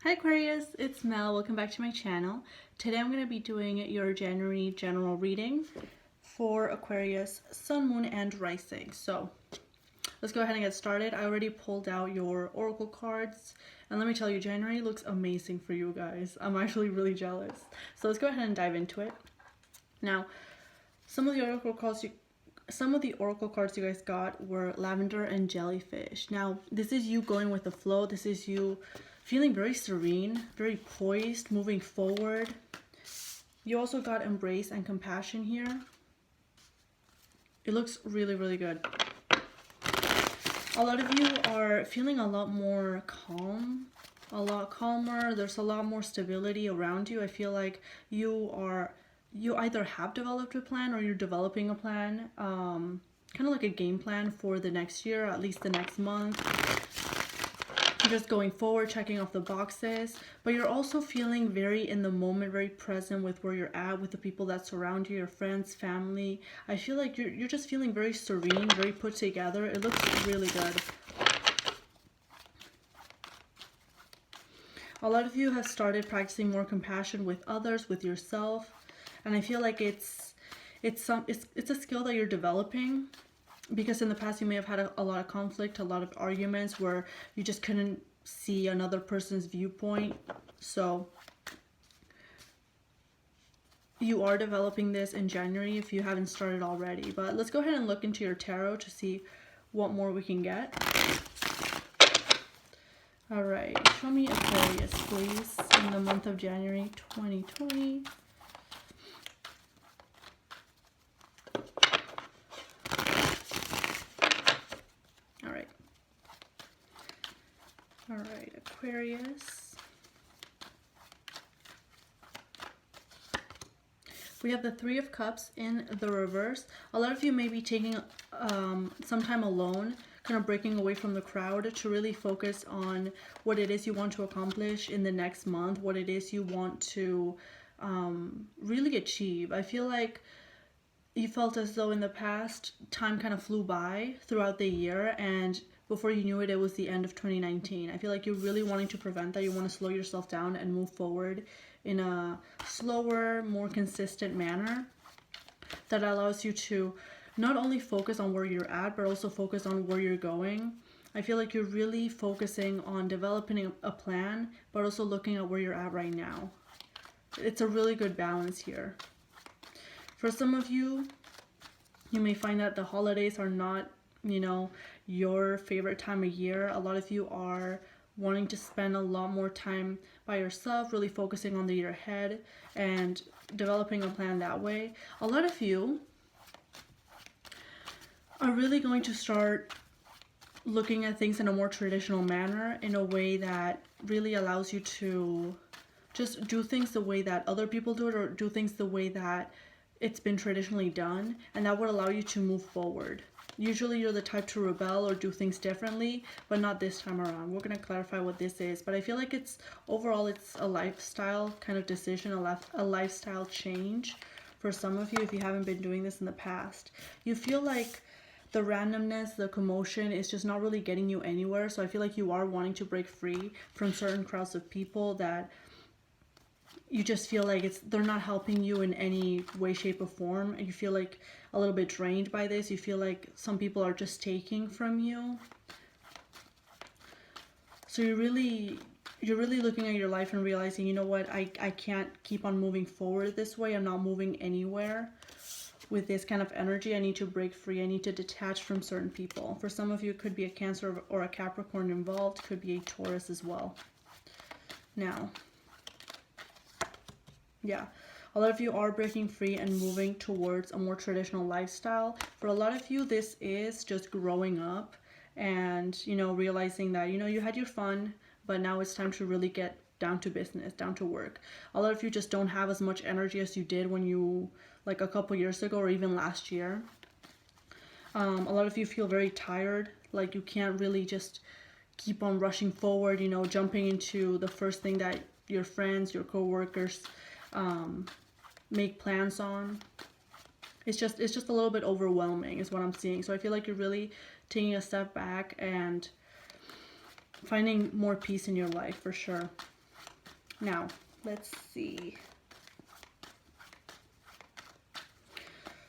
Hi Aquarius, it's Mel. Welcome back to my channel. Today I'm going to be doing your January general reading for Aquarius, Sun, Moon, and Rising. So let's go ahead and get started. I already pulled out your oracle cards, and let me tell you, January looks amazing for you guys. I'm actually really jealous. So let's go ahead and dive into it. Now, some of the oracle cards you guys got were lavender and jellyfish. Now, this is you going with the flow. This is you feeling very serene, very poised, moving forward. You also got embrace and compassion here. It looks really, really good. A lot of you are feeling a lot more calm, a lot calmer. There's a lot more stability around you. I feel like you either have developed a plan or you're developing a plan, kind of like a game plan for the next year, at least the next month. You're just going forward, checking off the boxes, but you're also feeling very in the moment, very present with where you're at, with the people that surround you, your friends, family. I feel like you're just feeling very serene, very put together. It looks really good. A lot of you have started practicing more compassion with others, with yourself. And I feel like it's a skill that you're developing, because in the past you may have had a lot of conflict, a lot of arguments where you just couldn't see another person's viewpoint. So you are developing this in January if you haven't started already. But let's go ahead and look into your tarot to see what more we can get. All right, show me Aquarius, please, in the month of January 2020. All right, Aquarius. We have the Three of Cups in the reverse. A lot of you may be taking some time alone, kind of breaking away from the crowd to really focus on what it is you want to accomplish in the next month, what it is you want to really achieve. I feel like you felt as though in the past time kind of flew by throughout the year, and before you knew it, it was the end of 2019. I feel like you're really wanting to prevent that. You want to slow yourself down and move forward in a slower, more consistent manner that allows you to not only focus on where you're at, but also focus on where you're going. I feel like you're really focusing on developing a plan, but also looking at where you're at right now. It's a really good balance here. For some of you, you may find that the holidays are not, your favorite time of year. A lot of you are wanting to spend a lot more time by yourself, really focusing on the year ahead and developing a plan that way. A lot of you are really going to start looking at things in a more traditional manner, in a way that really allows you to just do things the way that other people do it, or do things the way that it's been traditionally done, and that would allow you to move forward. Usually you're the type to rebel or do things differently, but not this time around. We're going to clarify what this is, but I feel like overall it's a lifestyle kind of decision, a lifestyle change for some of you if you haven't been doing this in the past. You feel like the randomness, the commotion is just not really getting you anywhere, so I feel like you are wanting to break free from certain crowds of people that you just feel like they're not helping you in any way, shape, or form. You feel like a little bit drained by this. You feel like some people are just taking from you. So you're really looking at your life and realizing, you know what, I can't keep on moving forward this way. I'm not moving anywhere with this kind of energy. I need to break free. I need to detach from certain people. For some of you, it could be a Cancer or a Capricorn involved. Could be a Taurus as well. Now, yeah, a lot of you are breaking free and moving towards a more traditional lifestyle. For a lot of you, this is just growing up and, realizing that, you had your fun, but now it's time to really get down to business, down to work. A lot of you just don't have as much energy as you did when you, like a couple years ago or even last year. A lot of you feel very tired, like you can't really just keep on rushing forward, jumping into the first thing that your friends, your co-workers make plans on. It's just a little bit overwhelming is what I'm seeing. So I feel like you're really taking a step back and finding more peace in your life for sure. Now, let's see.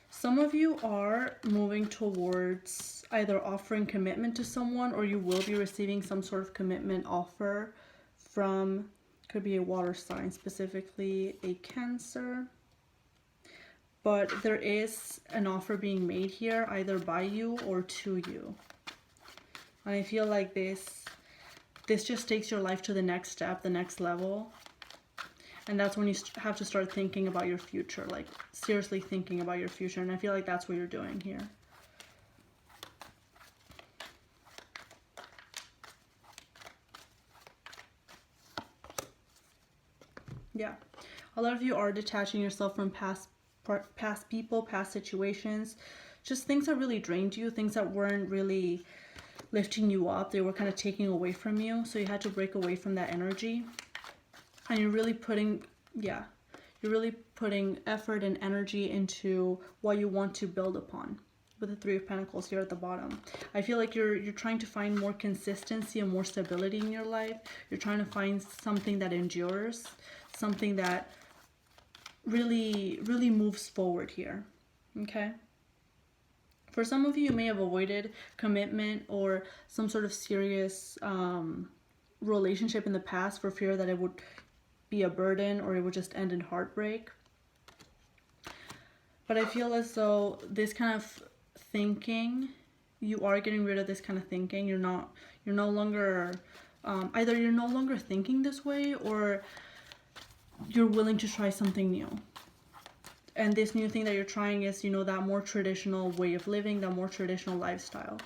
Some of you are moving towards either offering commitment to someone, or you will be receiving some sort of commitment offer from, could be a water sign, specifically a Cancer. But there is an offer being made here, either by you or to you. And I feel like this just takes your life to the next step, the next level. And that's when you have to start thinking about your future, like seriously thinking about your future. And I feel like that's what you're doing here. Yeah. A lot of you are detaching yourself from past people, past situations, just things that really drained you, things that weren't really lifting you up. They were kind of taking away from you. So you had to break away from that energy. And you're really putting, yeah, you're really putting effort and energy into what you want to build upon. With the Three of Pentacles here at the bottom, I feel like you're trying to find more consistency and more stability in your life. You're trying to find something that endures, something that really moves forward here. Okay. For some of you, you may have avoided commitment or some sort of serious relationship in the past for fear that it would be a burden or it would just end in heartbreak. But I feel as though this kind of thinking, you are getting rid of this kind of thinking. You're no longer, either you're no longer thinking this way, or you're willing to try something new. And this new thing that you're trying is, you know, that more traditional way of living, that more traditional lifestyle.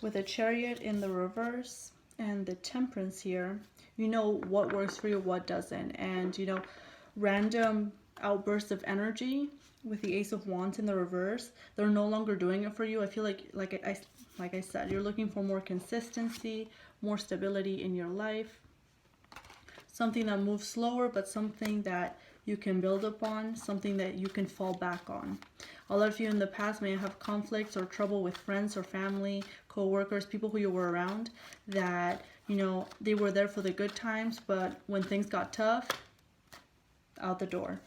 With a Chariot in the reverse and the Temperance here, you know what works for you, what doesn't. And, you know, random outbursts of energy with the Ace of Wands in the reverse, they're no longer doing it for you. I feel like I said, you're looking for more consistency, more stability in your life. Something that moves slower, but something that you can build upon, something that you can fall back on. A lot of you in the past may have conflicts or trouble with friends or family, co-workers, people who you were around, that, you know, they were there for the good times, but when things got tough, out the door.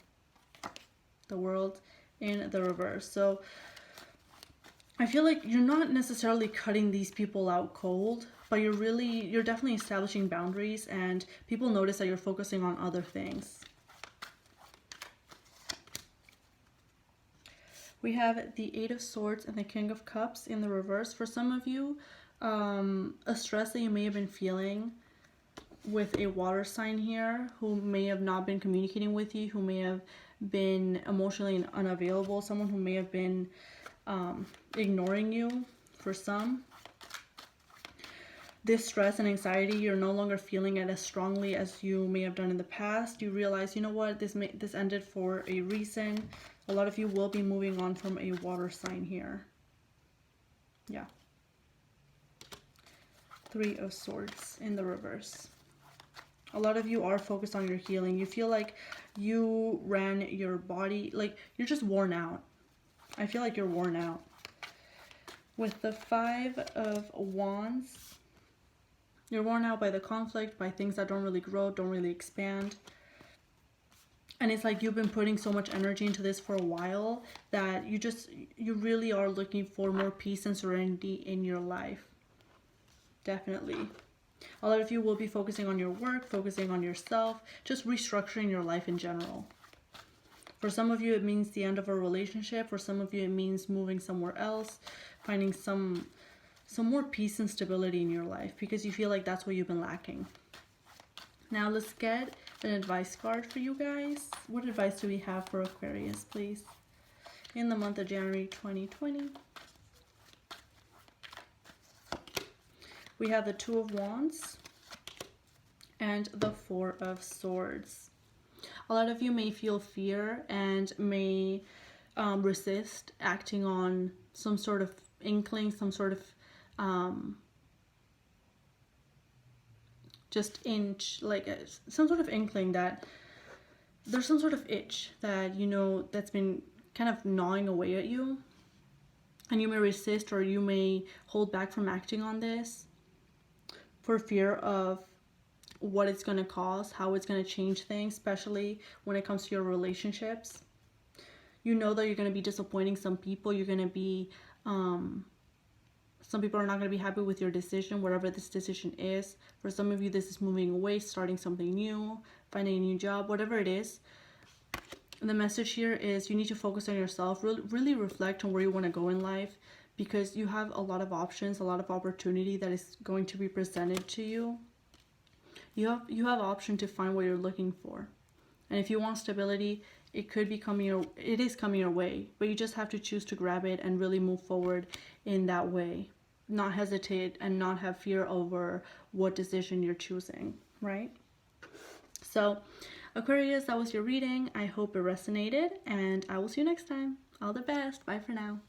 The World in the reverse. So I feel like you're not necessarily cutting these people out cold, but you're definitely establishing boundaries, and people notice that you're focusing on other things. We have the Eight of Swords and the King of Cups in the reverse. For some of you, a stress that you may have been feeling with a water sign here, who may have not been communicating with you, who may have been emotionally unavailable, someone who may have been ignoring you for some. This stress and anxiety, you're no longer feeling it as strongly as you may have done in the past. You realize, you know what, this ended for a reason. A lot of you will be moving on from a water sign here. Yeah. Three of Swords in the reverse. A lot of you are focused on your healing. You feel like you ran your body, like you're just worn out. I feel like you're worn out. With the Five of Wands, you're worn out by the conflict, by things that don't really grow, don't really expand. And it's like you've been putting so much energy into this for a while that you really are looking for more peace and serenity in your life. Definitely. A lot of you will be focusing on your work, focusing on yourself, just restructuring your life in general. For some of you, it means the end of a relationship. For some of you, it means moving somewhere else, finding some more peace and stability in your life, because you feel like that's what you've been lacking. Now let's get an advice card for you guys. What advice do we have for Aquarius, please? In the month of January 2020. We have the Two of Wands and the Four of Swords. A lot of you may feel fear and may resist acting on some sort of inkling, some sort of some sort of inkling that there's some sort of itch that, you know, that's been kind of gnawing away at you, and you may resist or you may hold back from acting on this. for fear of what it's going to cause, how it's going to change things, especially when it comes to your relationships. You know that you're going to be disappointing some people. You're going to be, some people are not going to be happy with your decision, whatever this decision is. For some of you, this is moving away, starting something new, finding a new job, whatever it is. And the message here is you need to focus on yourself, really reflect on where you want to go in life, because you have a lot of options, a lot of opportunity that is going to be presented to you. You have option to find what you're looking for. And if you want stability, it is coming your way, but you just have to choose to grab it and really move forward in that way. Not hesitate and not have fear over what decision you're choosing, right? So, Aquarius, that was your reading. I hope it resonated, and I will see you next time. All the best. Bye for now.